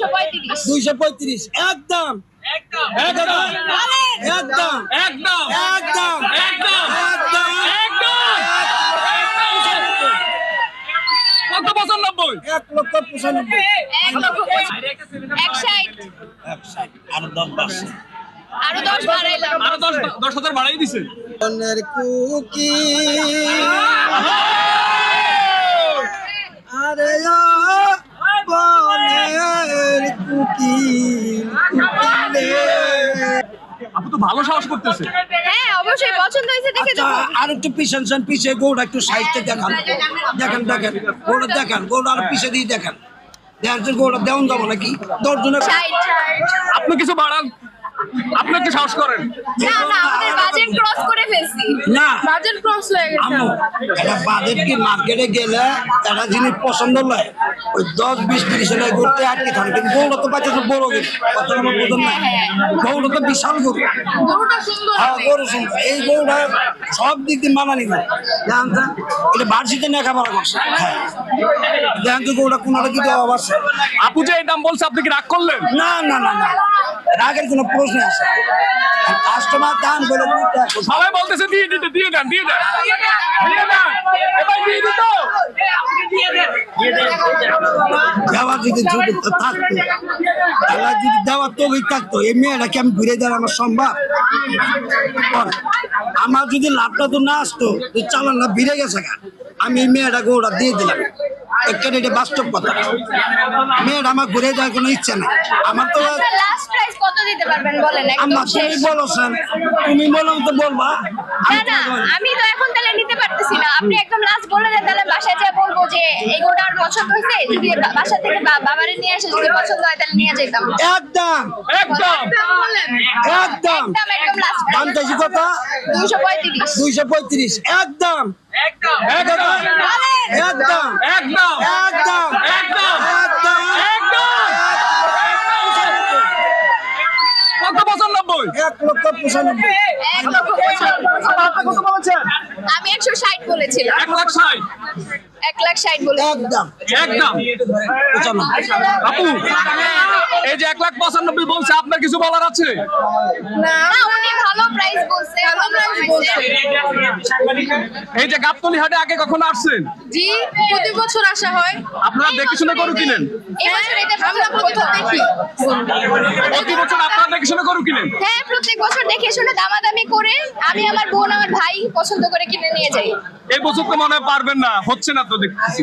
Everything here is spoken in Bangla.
235 একদম একদম একদম একদম একদম একদম একদম কত 95 আরো 10 বাড়ছে আরো 10 বাড়াইলাম আরো 10,000 বাড়াই দিছে বনের কুকি আরে ও বনের কুকি আপু তো ভালো সাহস করতেছে হ্যাঁ অবশ্যই পছন্দ হয়েছে দেখে তো আর একটু পিছন পিছিয়ে গোড়া একটু সাইডটা দেখান দেখেন গোড়া দেখান গোড়া আর পিছিয়ে দিয়ে দেখেন দেখেন গোড়া দেওয়ান যাবো নাকি 10 জনের 60 আপনি কিছু বাড়ান আপনি একটু সাহস করেন না না আমাদের বাজেট ক্রস করে ফেলছি না বাজেট ক্রস হয়ে গেছে আম্মু এটা বাজেট কি মার্কেটে গেলে একটা জিনিস পছন্দ নয় ওই 10-20-30 টাকা ঘুরতে আটকে থাকে কিন্তু গৌড়া তো বাচ্চা তো বড় গরু কত আমার বোঝেন না গৌড়া তো বিশাল গরু গরুটা সুন্দর হ্যাঁ গরু সুন্দর এই গরুটা সব দিক দিয়ে মানানি গরু জানতা এটা বার্ষিতে লেখাপড়া করছে হ্যাঁ দেখেন তো গরুটা কোনটা কি দেওয়া পারছে আপু যে এই দাম বলছে আপনি কি রাগ করলেন না রাগের কোনো প্রশ্ন আছে কাস্টমার দাম বলে সবাই বলতেছে দিয়ে দেন এবার দিয়ে দিত দেওয়ার যদি ঝুঁকি থাকতো তাহলে যদি দেওয়ার তবেই থাকতো এই মেয়েটাকে আমি ঘুরে দেওয়া আমার সম্ভব আমার যদি লাভটা তো না আসতো চালান না ভিড়ে গেছে আমি এই মেয়েটাকে ওরা দিয়ে দিলাম এখানে এটা বাস্তব কথা মেয়েটা আমার ঘুরে যাওয়ার কোনো ইচ্ছা নেই আমার তো লাস্ট প্রাইস কত দিতে পারবেন বলেন আম্মা তুমি বলোছেন তুমি বলো তো বলবা না আমি তো এখন তাহলে নিতে পারতেছি না আপনি একদম লাস্ট বলে দেন তাহলে বাসায় যা বলবো যে এই গোটা আর পছন্দ হয়েছে যদি বাসা থেকে বাবারে নিয়ে আসে যদি পছন্দ হয় তাহলে নিয়ে যেতাম একদম একদম লাস্ট দাম চাইছি কত 235 একদম একদম একদম কত 95 1,95,000 আমি 160 বলেছিলাম 1,60,000 1,60,000 বলেছিলাম একদম আপু এই যে 1,95,000 বলছে আপনার কিছু বলার আছে না উনি ভালো প্রাইস বলছে ভালো প্রাইস বলছে এই যে গাবতলী হাটে আগে কখনো আসছেন জি প্রতি বছর আসা হয় আপনারা দেখে শুনে গরু কিনেন এই বছর এটা আমরা প্রথম দেখি প্রতি বছর আপনারা দেখে শুনে গরু কিনেন হ্যাঁ প্রত্যেক বছর দেখে শুনে দামাদামি করে আমি আমার বোন আমার ভাই পছন্দ করে কিনে নিয়ে যাই এই বছর তো মনে হয় পারবেন না হচ্ছে না তো দেখতেছি